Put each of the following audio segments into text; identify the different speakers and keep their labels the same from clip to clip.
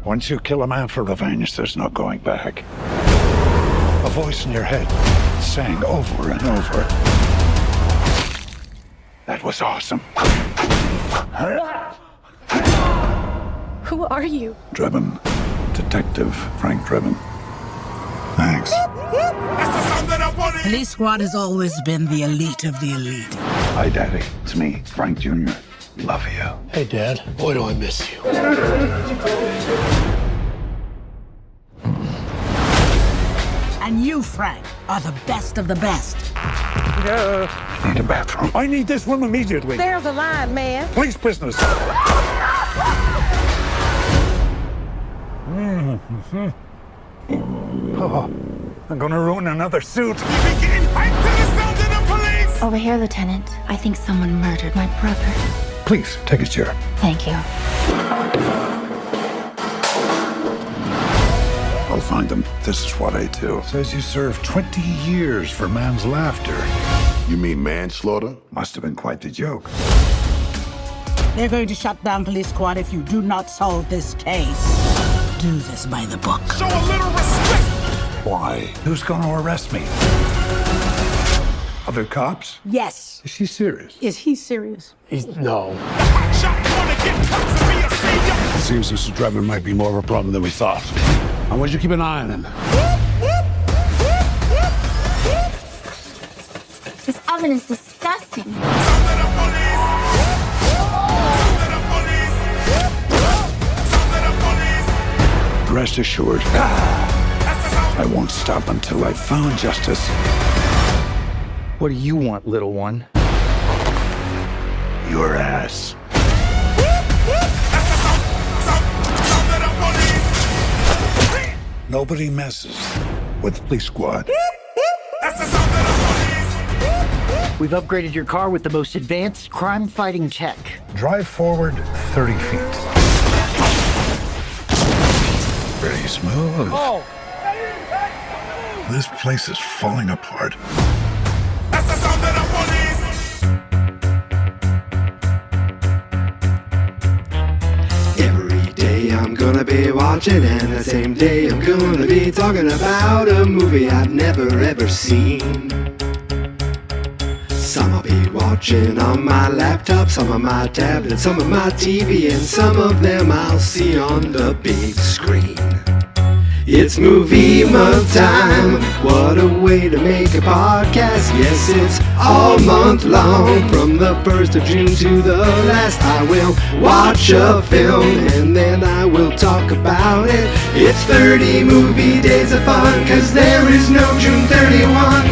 Speaker 1: Once you kill a man for revenge, there's no going back. A voice in your head sang over and over. That was awesome.
Speaker 2: Who are you?
Speaker 1: Drebin. Detective Frank Drebin. Thanks.
Speaker 3: Police Squad has always been the elite of the elite.
Speaker 1: Hi, Daddy. It's me, Frank Jr. Love you.
Speaker 4: Hey, Dad. Boy, do I miss you.
Speaker 3: And you, Frank, are the best of the best.
Speaker 1: I need a bathroom. I need this one immediately.
Speaker 5: There's a line, man.
Speaker 1: Police business. Oh, I'm gonna ruin another suit.
Speaker 2: Over here, Lieutenant. I think someone murdered my brother.
Speaker 1: Please, take a chair.
Speaker 2: Thank you.
Speaker 1: I'll find them. This is what I do. Says you served 20 years for man's laughter.
Speaker 6: You mean manslaughter?
Speaker 1: Must have been quite the joke.
Speaker 3: They're going to shut down Police Squad if you do not solve this case. Do this by the book.
Speaker 6: Show a little respect!
Speaker 1: Why? Who's gonna arrest me? Other cops?
Speaker 3: Yes.
Speaker 1: Is she serious?
Speaker 3: Is he serious?
Speaker 4: No.
Speaker 6: It seems Mr. Drebin might be more of a problem than we thought. I want you to keep an eye on him.
Speaker 2: This oven is disgusting.
Speaker 1: Rest assured, I won't stop until I've found justice.
Speaker 7: What do you want, little one?
Speaker 1: Your ass. Nobody messes with Police Squad.
Speaker 7: We've upgraded your car with the most advanced crime-fighting tech.
Speaker 1: Drive forward 30 feet. Pretty smooth.
Speaker 7: Oh!
Speaker 1: This place is falling apart.
Speaker 8: Every day I'm gonna be watching, and the same day I'm gonna be talking about a movie I've never ever seen. Some I'll be watching on my laptop, some on my tablet, some on my TV, and some of them I'll see on the big screen. It's movie month time, what a way to make a podcast. Yes, it's all month long, from the 1st of June to the last. I will watch a film and then I will talk about it. It's 30 movie days of fun, 'cause there is no June 31.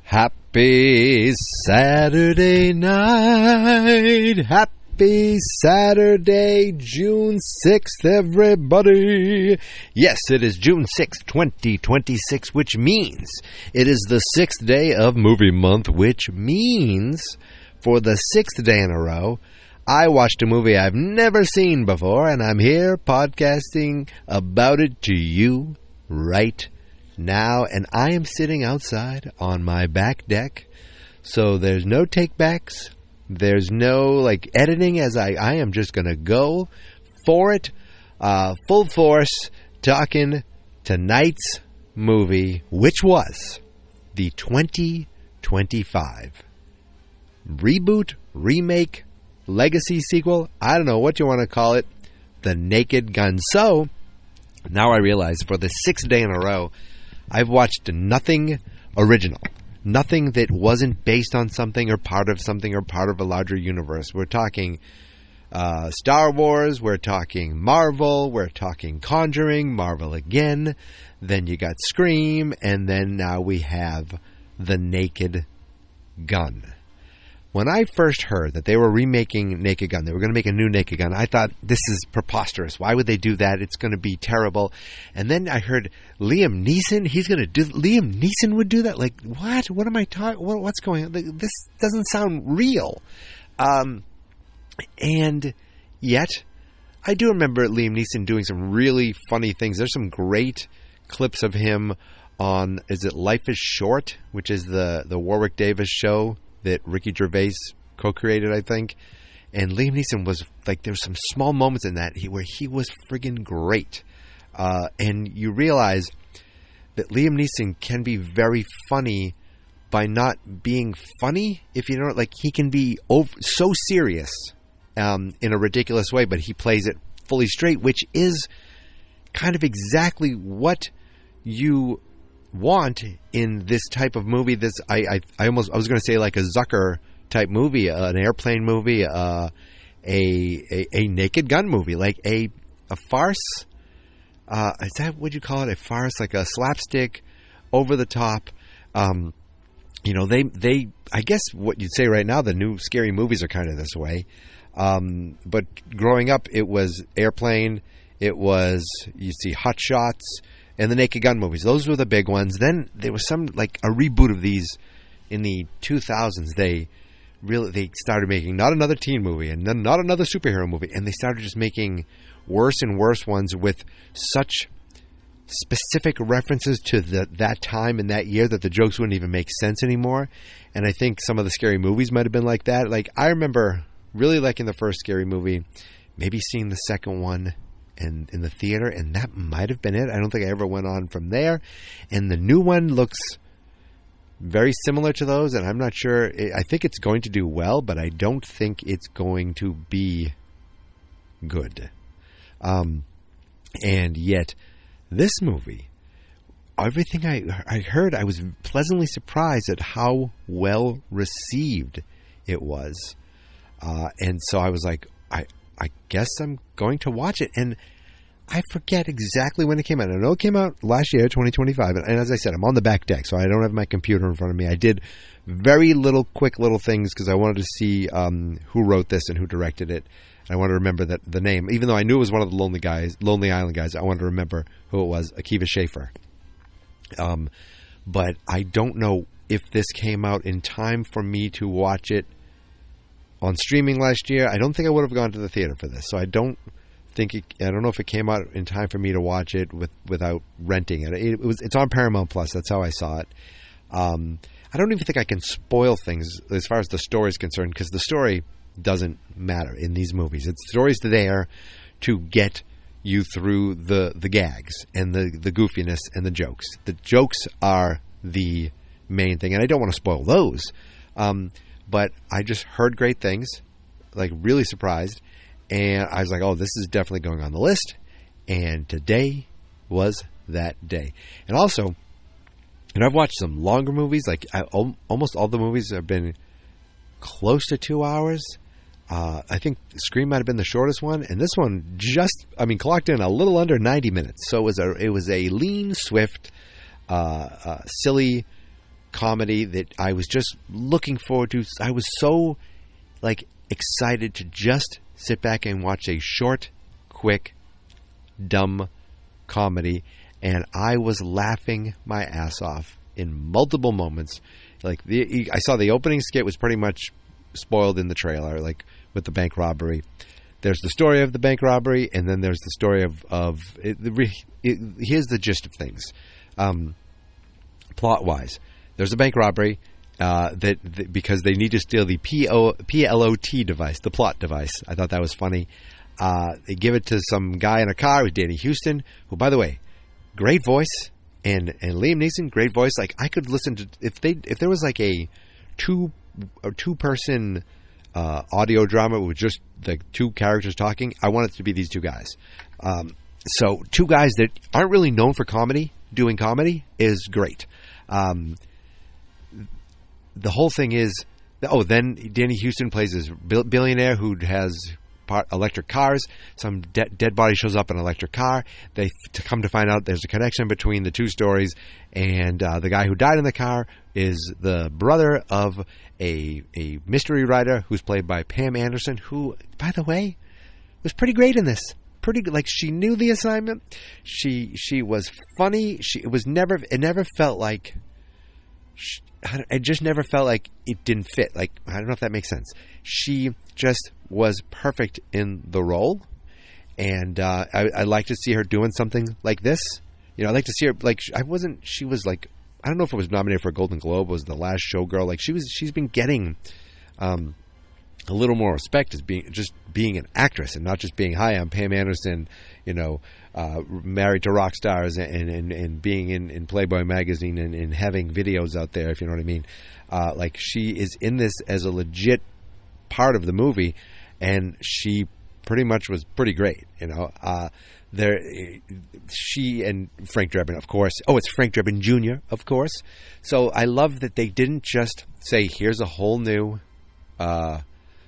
Speaker 9: Happy Saturday night. Happy Saturday, June 6th, everybody. Yes, it is June 6th, 2026, which means it is the 6th day of movie month, which means for the 6th day in a row, I watched a movie I've never seen before, and I'm here podcasting about it to you right now, and I am sitting outside on my back deck, so there's no takebacks, there's no editing, as I am just going to go for it, full force, talking tonight's movie, which was the 2025 reboot, remake, legacy sequel, I don't know what you want to call it, The Naked Gun. So, now I realize for the 6th day in a row, I've watched nothing original, nothing that wasn't based on something or part of a larger universe. We're talking Star Wars, we're talking Marvel, we're talking Conjuring, Marvel again, then you got Scream, and then now we have The Naked Gun. when I first heard that they were remaking Naked Gun, they were going to make a new Naked Gun, I thought, this is preposterous. Why would they do that? It's going to be terrible. And then I heard Liam Neeson, Liam Neeson would do that? Like, what? What am I talking? What's going on? Like, this doesn't sound real. And yet, I do remember Liam Neeson doing some really funny things. There's some great clips of him on, is it Life is Short, which is the Warwick Davis show that Ricky Gervais co-created, I think. And Liam Neeson was like, there were some small moments in that where he was friggin' great. And you realize that Liam Neeson can be very funny by not being funny. If you know, like, he can be so serious in a ridiculous way, but he plays it fully straight, which is kind of exactly what you want in this type of movie. This I was going to say like a Zucker type movie, an airplane movie, a Naked Gun movie, like a farce. Is that what you call it? A farce, like a slapstick, over the top. They I guess what you'd say right now, the new scary movies are kind of this way. But growing up, it was Airplane, it was, you see, Hot Shots, and the Naked Gun movies. Those were the big ones. Then there was some, like, a reboot of these in the 2000s. They started making not another teen movie and then not another superhero movie, and they started just making worse and worse ones with such specific references to that time and that year that the jokes wouldn't even make sense anymore. And I think some of the scary movies might have been like that. Like, I remember really liking the first scary movie, maybe seeing the second one in the theater, and that might have been it. I don't think I ever went on from there. And the new one looks very similar to those, and I'm not sure. I think it's going to do well, but I don't think it's going to be good. And yet, this movie, everything I heard, I was pleasantly surprised at how well received it was. And so I was like, I guess I'm going to watch it. And I forget exactly when it came out. I know it came out last year, 2025. And as I said, I'm on the back deck, so I don't have my computer in front of me. I did very quick little things because I wanted to see who wrote this and who directed it. I wanted to remember the name. Even though I knew it was one of the Lonely Island guys, I wanted to remember who it was, Akiva Schaffer. But I don't know if this came out in time for me to watch it on streaming last year. I don't think I would have gone to the theater for this, so I don't know if it came out in time for me to watch it without renting it. It's on Paramount Plus. That's how I saw it. I don't even think I can spoil things as far as the story is concerned, because the story doesn't matter in these movies. The story's there to get you through the gags and the goofiness and the jokes. The jokes are the main thing, and I don't want to spoil those. But I just heard great things, like really surprised, and I was like, oh, this is definitely going on the list, and today was that day. And also, I've watched some longer movies, like almost all the movies have been close to 2 hours. I think Scream might have been the shortest one, and this one clocked in a little under 90 minutes. So it was a lean, swift, silly comedy that I was just looking forward to. I was so excited to just sit back and watch a short, quick, dumb comedy, and I was laughing my ass off in multiple moments. I saw the opening skit was pretty much spoiled in the trailer, with the bank robbery. There's the story of the bank robbery, and then there's the story of here's the gist of things, plot wise. There's a bank robbery because they need to steal the PLOT device, the plot device. I thought that was funny. They give it to some guy in a car with Danny Houston, who, by the way, great voice, and Liam Neeson, great voice. I could listen to if there was a two-person audio drama with just the two characters talking. I want it to be these two guys. So two guys that aren't really known for comedy, doing comedy is great. The whole thing is, then Danny Houston plays this billionaire who has electric cars. Some dead body shows up in an electric car. They come to find out there's a connection between the two stories, and the guy who died in the car is the brother of a mystery writer who's played by Pam Anderson, who, by the way, was pretty great in this. Pretty good. Like, she knew the assignment. She was funny. It never felt like. It just never felt like it didn't fit. Like, I don't know if that makes sense. She just was perfect in the role, and I like to see her doing something like this. You know, I like to see her like she was like, I don't know if it was nominated for a Golden Globe, was The Last Showgirl. Like, she's been getting a little more respect as being an actress and not just being, hi, I'm Pam Anderson, you know, married to rock stars and being in Playboy magazine and having videos out there, if you know what I mean. Like, she is in this as a legit part of the movie, and she pretty much was pretty great, you know. She and Frank Drebin, of course. Oh, it's Frank Drebin Jr., of course. So I love that they didn't just say, here's a whole new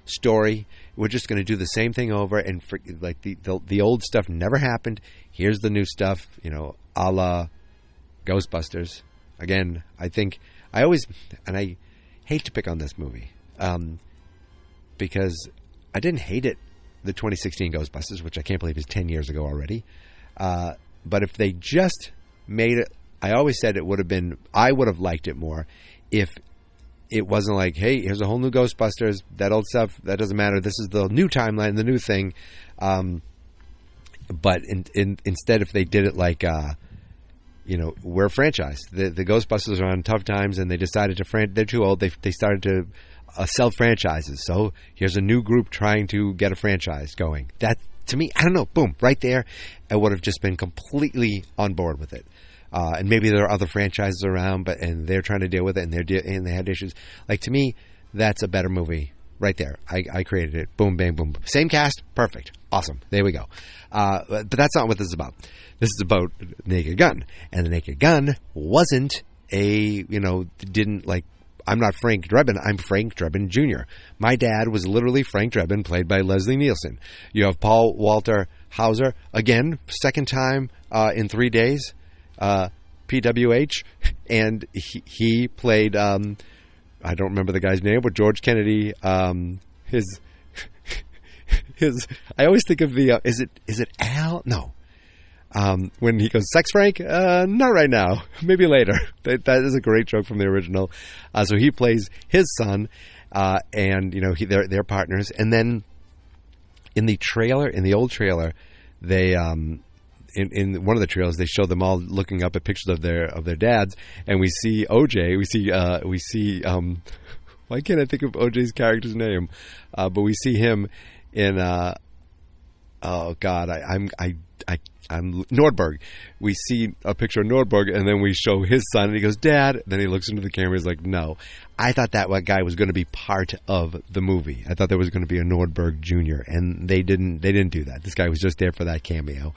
Speaker 9: story. We're just going to do the same thing over, and like the old stuff never happened. Here's the new stuff, you know, a la Ghostbusters. Again, I think I hate to pick on this movie because I didn't hate it, the 2016 Ghostbusters, which I can't believe is 10 years ago already. But if they just made it, I always said I would have liked it more if it wasn't like, hey, here's a whole new Ghostbusters. That old stuff, that doesn't matter. This is the new timeline, the new thing. But instead, if they did it like, you know, we're a franchise. The Ghostbusters are on tough times, and they decided they're too old. They started to sell franchises. So here's a new group trying to get a franchise going. That, to me, I don't know, boom, right there, I would have just been completely on board with it. And maybe there are other franchises around, and they're trying to deal with it, and they had issues. Like, to me, that's a better movie right there. I created it. Boom, bang, boom. Same cast, perfect, awesome. There we go. But that's not what this is about. This is about Naked Gun, and the Naked Gun wasn't didn't like. I'm not Frank Drebin. I'm Frank Drebin Jr. My dad was literally Frank Drebin, played by Leslie Nielsen. You have Paul Walter Hauser, again, second time in 3 days. PWH, and he played, I don't remember the guy's name, but George Kennedy, his, I always think of the, is it Al? No. When he goes, sex Frank? Not right now. Maybe later. That is a great joke from the original. So he plays his son, and, you know, they're partners. And then in the old trailer, they, in one of the trailers, they show them all looking up at pictures of their dads, and we see OJ. We see. Why can't I think of OJ's character's name? But we see him in. Oh God, I'm Nordberg. We see a picture of Nordberg, and then we show his son, and he goes, "Dad." Then he looks into the camera. He's like, "No." I thought that guy was going to be part of the movie. I thought there was going to be a Nordberg Jr., and they didn't do that. This guy was just there for that cameo.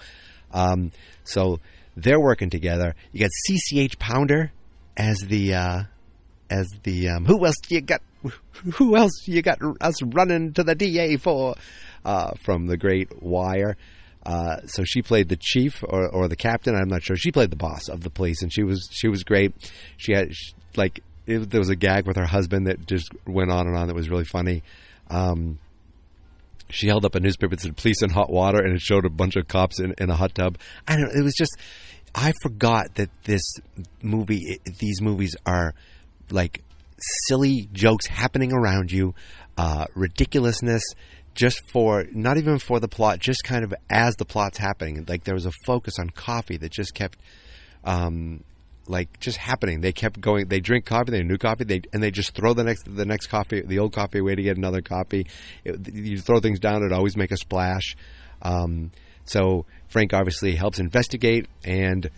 Speaker 9: So they're working together. You got CCH Pounder as the who else you got us running to the DA for, from The Great Wire. So she played the chief or the captain. I'm not sure. She played the boss of the police, and she was great. She had there was a gag with her husband that just went on and on that was really funny. She held up a newspaper that said "Police in Hot Water," and it showed a bunch of cops in a hot tub. I don't know. It was just, I forgot that these movies are like silly jokes happening around you, ridiculousness, just not even for the plot, just kind of as the plot's happening. Like, there was a focus on coffee that just kept, just happening. They kept going. They drink coffee. They new coffee. They just throw the next coffee, the old coffee, away to get another coffee. You throw things down, it always make a splash. So Frank obviously helps investigate, and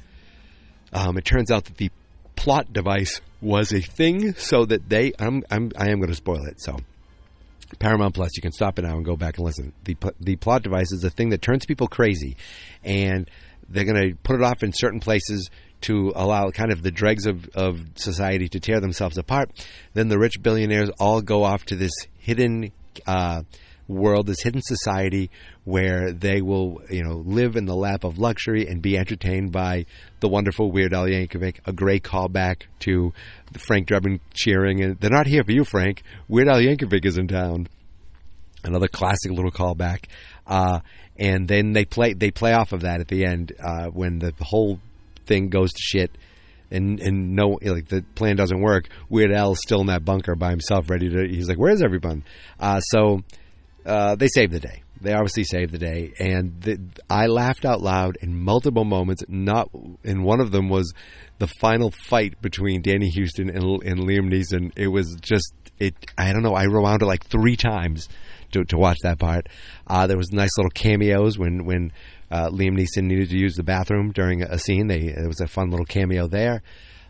Speaker 9: it turns out that the plot device was a thing. So that I am going to spoil it. So Paramount Plus, you can stop it now and go back and listen. The plot device is a thing that turns people crazy, and they're going to put it off in certain places to allow kind of the dregs of society to tear themselves apart. Then the rich billionaires all go off to this hidden world, this hidden society where they will, live in the lap of luxury and be entertained by the wonderful Weird Al Yankovic. A great callback to Frank Drebin cheering, and they're not here for you, Frank. Weird Al Yankovic is in town. Another classic little callback. And then they play off of that at the end when the whole thing goes to shit. And the plan doesn't work. Weird Al's still in that bunker by himself, he's like, where's everyone? So they saved the day. They obviously saved the day. And I laughed out loud in multiple moments. And one of them was the final fight between Danny Houston and Liam Neeson. It was just, I don't know, I rewound it like 3 times to watch that part. There was nice little cameos when Liam Neeson needed to use the bathroom during a scene. There was a fun little cameo there.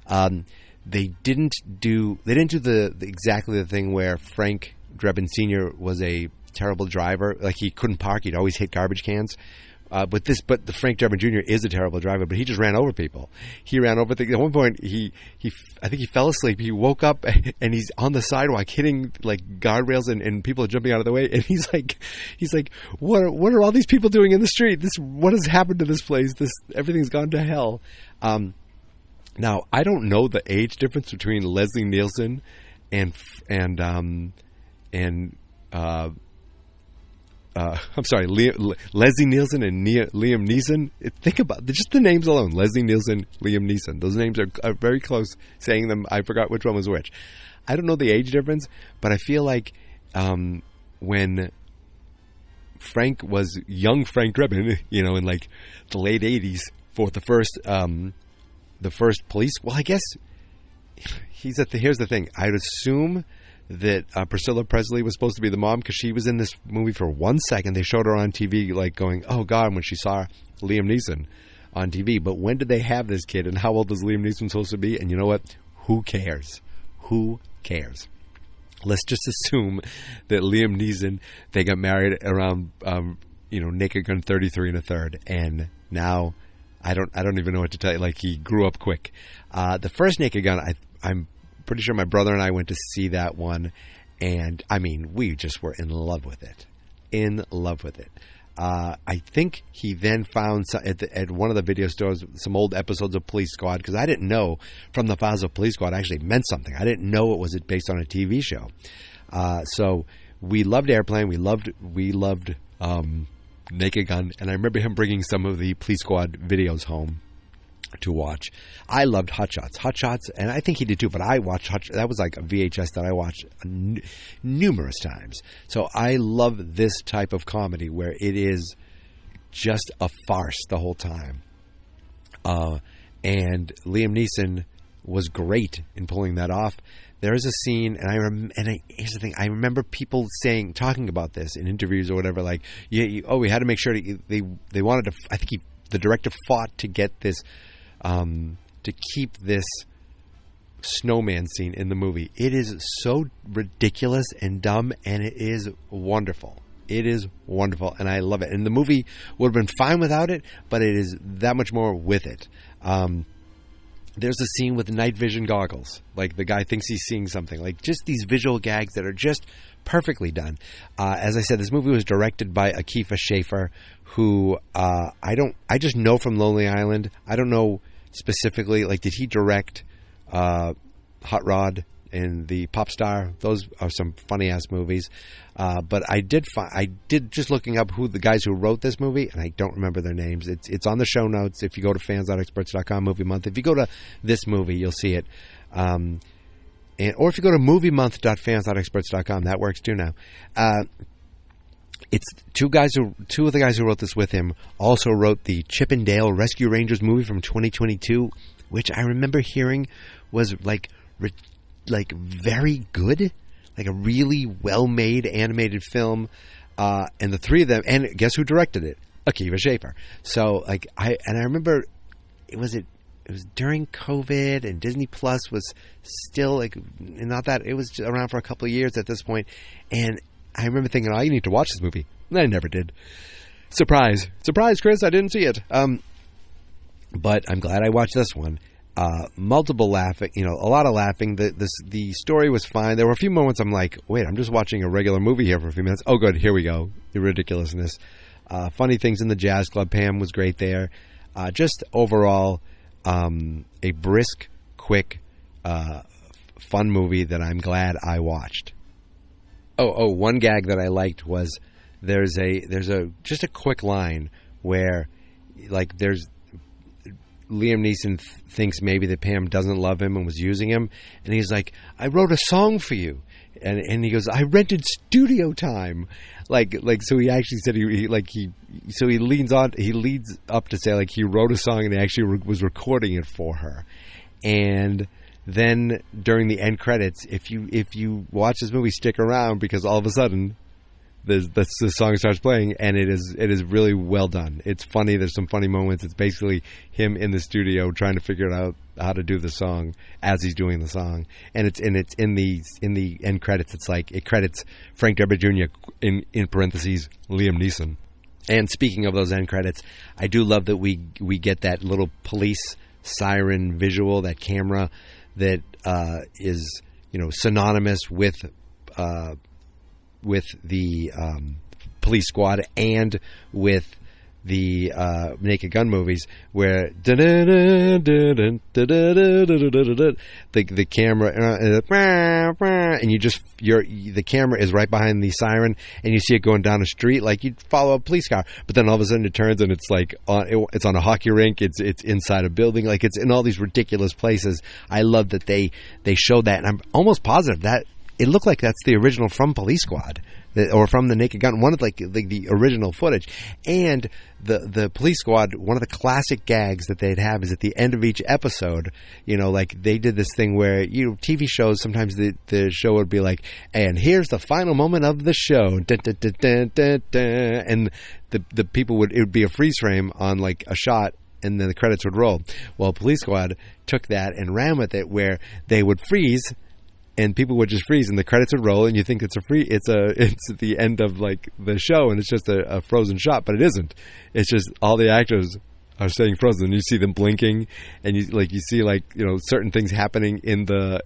Speaker 9: They didn't do exactly the thing where Frank Drebin Sr. was a terrible driver. Like, he couldn't park. He'd always hit garbage cans. But the Frank Drebin Jr. is a terrible driver, but he just ran over people. He ran over things. At one point, I think he fell asleep. He woke up and he's on the sidewalk hitting like guardrails and people are jumping out of the way. And he's like, what are all these people doing in the street? What has happened to this place? Everything's gone to hell. Now, I don't know the age difference between Leslie Nielsen and Leslie Nielsen and Liam Neeson. Think about just the names alone. Leslie Nielsen, Liam Neeson. Those names are very close. Saying them, I forgot which one was which. I don't know the age difference, but I feel like when Frank was young Frank Drebin, in like the late 80s for the first police. Well, I guess here's the thing. I'd assume that Priscilla Presley was supposed to be the mom because she was in this movie for 1 second. They showed her on TV like going, oh God, when she saw Liam Neeson on TV. But when did they have this kid and how old is Liam Neeson supposed to be? And you know what? Who cares? Who cares? Let's just assume that Liam Neeson, they got married around, Naked Gun 33 1/3. And now I don't even know what to tell you. Like, he grew up quick. The first Naked Gun, I'm pretty sure my brother and I went to see that one, and I mean, we just were in love with it. I think he then found at one of the video stores some old episodes of Police Squad, because I didn't know From the Files of Police Squad actually meant something. I didn't know it was based on a TV show. So we loved Airplane. We loved Naked Gun, and I remember him bringing some of the Police Squad videos home to watch. I loved Hot Shots, and I think he did too, but I watched that was like a VHS that I watched numerous times. So I love this type of comedy where it is just a farce the whole time. And Liam Neeson was great in pulling that off. There is a scene, here's the thing, I remember people talking about this in interviews or whatever, like, we had to make sure they wanted to, I think the director fought to get this, to keep this snowman scene in the movie. It is so ridiculous and dumb, and it is wonderful. It is wonderful, and I love it. And the movie would have been fine without it, but it is that much more with it. There's a scene with night vision goggles. Like, the guy thinks he's seeing something. Like, just these visual gags that are just perfectly done. As I said, this movie was directed by Akifa Schaffer, who I just know from Lonely Island. I don't know specifically, like, did he direct Hot Rod and the Pop Star? Those are some funny ass movies. But I did just looking up who the guys who wrote this movie, and I don't remember their names. It's on the show notes if you go to fans.experts.com movie month. If you go to this movie, you'll see it. Or if you go to moviemonth.fans.experts.com, that works too now. It's two of the guys who wrote this with him also wrote the Chip and Dale Rescue Rangers movie from 2022, which I remember hearing was like very good, like a really well-made animated film. And the three of them, and guess who directed it? Akiva Schaffer. So I remember it was during COVID, and Disney Plus was still not that, it was around for a couple of years at this point, and I remember thinking, you need to watch this movie. And I never did. Surprise, Chris, I didn't see it. But I'm glad I watched this one. multiple laughing, a lot of laughing. The story was fine. There were a few moments I'm like, wait, I'm just watching a regular movie here for a few minutes. Oh, good, here we go. The ridiculousness. Funny things in the jazz club. Pam was great there. Just overall, a brisk, quick, fun movie that I'm glad I watched. Oh, one gag that I liked was there's just a quick line where, like, there's Liam Neeson thinks maybe that Pam doesn't love him and was using him, and he's like, I wrote a song for you, and he goes, I rented studio time, like so he actually said he leads up to say, like, he wrote a song and he actually was recording it for her. And then during the end credits, if you watch this movie, stick around, because all of a sudden the song starts playing, and it is really well done. It's funny. There's some funny moments. It's basically him in the studio trying to figure out how to do the song as he's doing the song, and it's in the end credits. It's like it credits Frank Drebin Jr. in parentheses Liam Neeson. And speaking of those end credits, I do love that we get that little police siren visual, that camera that is synonymous with the police squad and with the Naked Gun movies, where the camera and the camera is right behind the siren, and you see it going down a street like you'd follow a police car, but then all of a sudden it turns and it's like it's on a hockey rink, it's inside a building, like it's in all these ridiculous places. I love that they showed that, and I'm almost positive that it looked like that's the original from Police Squad, or from the Naked Gun, one of the original footage. And the Police Squad, one of the classic gags that they'd have is at the end of each episode, like they did this thing where TV shows, sometimes the show would be like, and here's the final moment of the show, dun, dun, dun, dun, dun, dun. And the people it would be a freeze frame on like a shot, and then the credits would roll. Well, Police Squad took that and ran with it, where they would freeze and people would just freeze, and the credits would roll, and you think it's the end of like the show, and it's just a frozen shot, but it isn't. It's just all the actors are staying frozen, and you see them blinking, and you see certain things happening in the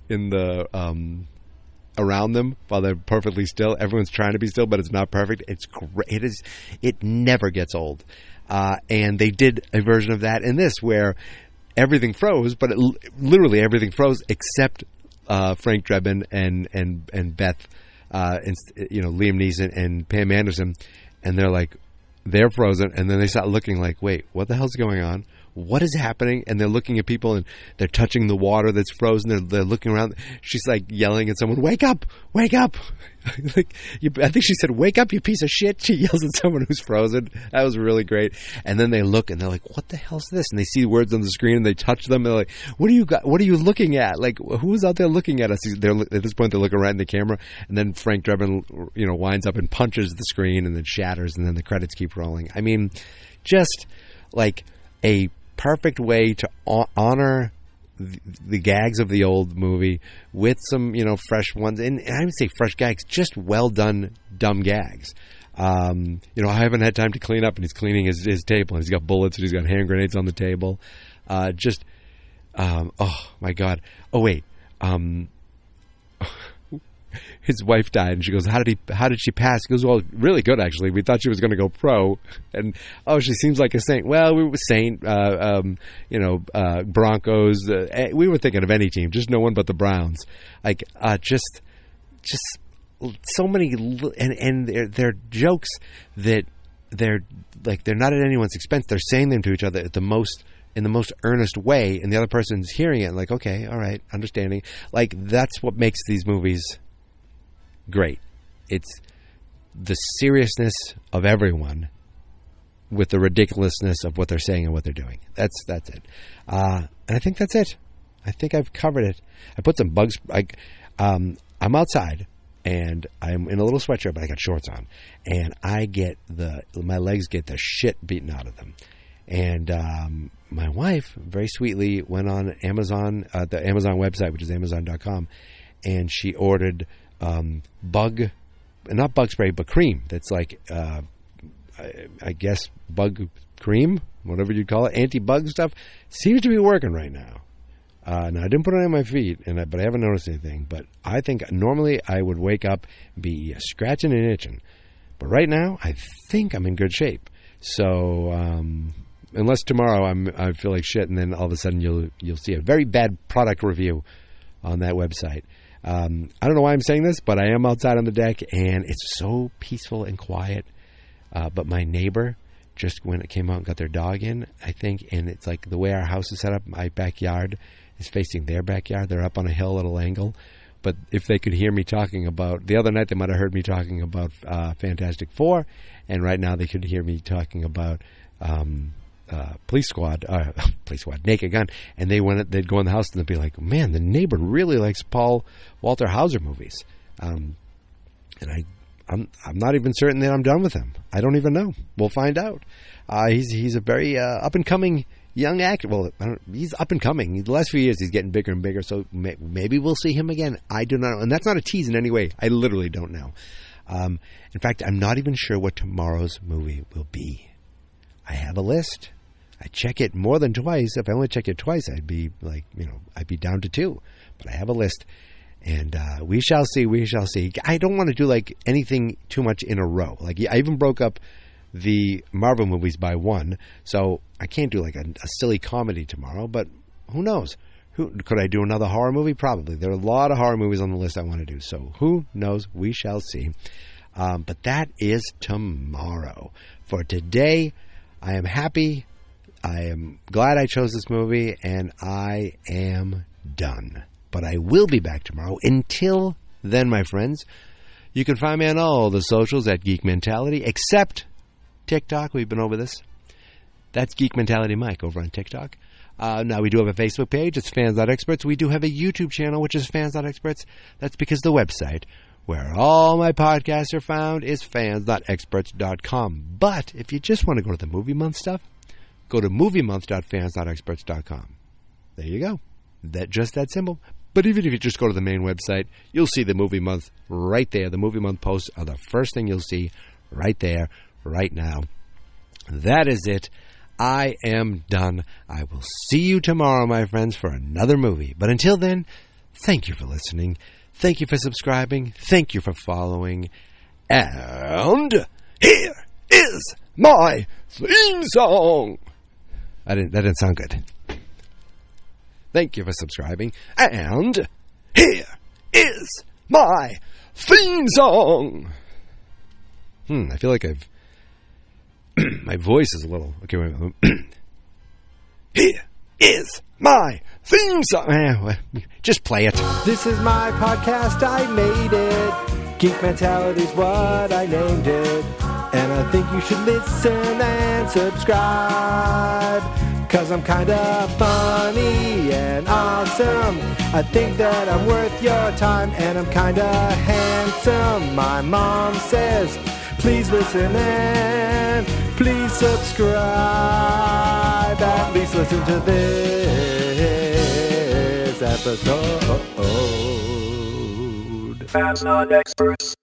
Speaker 9: around them while they're perfectly still. Everyone's trying to be still, but it's not perfect. It's great. It never gets old. And they did a version of that in this, where everything froze, but literally everything froze except Frank Drebin and Beth, Liam Neeson and Pam Anderson, and they're frozen, and then they start looking like, wait, what the hell's going on? What is happening? And they're looking at people, and they're touching the water that's frozen. They're looking around. She's like yelling at someone, "Wake up! Wake up!" I think she said, "Wake up, you piece of shit!" She yells at someone who's frozen. That was really great. And then they look, and they're like, "What the hell's this?" And they see words on the screen, and they touch them. They're like, "What do you got? What are you looking at? Like, who's out there looking at us?" At this point, they're looking right in the camera, and then Frank Drebin, winds up and punches the screen, and then shatters, and then the credits keep rolling. I mean, just like a perfect way to honor the gags of the old movie with some, fresh ones. And I would say fresh gags, just well done, dumb gags. I haven't had time to clean up, and he's cleaning his table, and he's got bullets, and he's got hand grenades on the table. Oh my God. Oh, wait. His wife died, and she goes, how did she pass? He goes, well, really good, actually. We thought she was going to go pro. And, she seems like a saint. Well, we were saint, Broncos. We were thinking of any team, just no one but the Browns. Like, just so many, and they're jokes that they're not at anyone's expense. They're saying them to each other in the most earnest way, and the other person's hearing it and like, okay, all right, understanding. Like, that's what makes these movies great. It's the seriousness of everyone with the ridiculousness of what they're saying and what they're doing. That's it. And I think that's it. I think I've covered it. I put some bugs. I'm outside, and I'm in a little sweatshirt, but I got shorts on, and my legs get the shit beaten out of them. And my wife very sweetly went on Amazon, the Amazon website, which is Amazon.com, and she ordered not bug spray, but cream. That's like, I guess, bug cream, whatever you'd call it, anti-bug stuff. Seems to be working right now. Now, I didn't put it on my feet, but I haven't noticed anything. But I think normally I would wake up, be scratching and itching. But right now, I think I'm in good shape. So unless tomorrow I feel like shit, and then all of a sudden you'll see a very bad product review on that website. I don't know why I'm saying this, but I am outside on the deck, and it's so peaceful and quiet. But my neighbor just came out and got their dog in, I think, and it's like the way our house is set up, my backyard is facing their backyard. They're up on a hill at an angle. But if they could hear me talking about, the other night they might have heard me talking about Fantastic Four, and right now they could hear me talking about Police Squad, Naked Gun, and they'd go in the house and they'd be like, man, the neighbor really likes Paul Walter Hauser movies. And I'm not even certain that I'm done with him. I don't even know. We'll find out. He's a very up-and-coming young actor. Well, he's up-and-coming. The last few years, he's getting bigger and bigger, so maybe we'll see him again. I do not know. And that's not a tease in any way. I literally don't know. In fact, I'm not even sure what tomorrow's movie will be. I have a list. I check it more than twice. If I only check it twice, I'd be I'd be down to 2. But I have a list. And we shall see. We shall see. I don't want to do anything too much in a row. I even broke up the Marvel movies by 1, so I can't do a silly comedy tomorrow. But who knows? Could I do another horror movie? Probably. There are a lot of horror movies on the list I want to do. So who knows? We shall see. But that is tomorrow. For today, I am happy. I am glad I chose this movie, and I am done. But I will be back tomorrow. Until then, my friends, you can find me on all the socials at Geek Mentality, except TikTok. We've been over this. That's Geek Mentality Mike over on TikTok. Now, we do have a Facebook page. It's Fans.Experts. We do have a YouTube channel, which is Fans.Experts. That's because the website where all my podcasts are found is Fans.Experts.com. But if you just want to go to the Movie Month stuff, go to moviemonth.fans.experts.com. There you go. Just that simple. But even if you just go to the main website, you'll see the Movie Month right there. The Movie Month posts are the first thing you'll see right there, right now. That is it. I am done. I will see you tomorrow, my friends, for another movie. But until then, thank you for listening. Thank you for subscribing. Thank you for following. And here is my theme song. That didn't sound good. Thank you for subscribing. And here is my theme song. I feel like my voice is a little... Okay, wait. Here is my theme song. Just play it.
Speaker 8: This is my podcast, I made it. Geek Mentality's what I named it. And I think you should listen and subscribe. 'Cause I'm kinda funny and awesome. I think that I'm worth your time, and I'm kinda handsome. My mom says, please listen and please subscribe. At least listen to this episode.
Speaker 5: Fans not experts.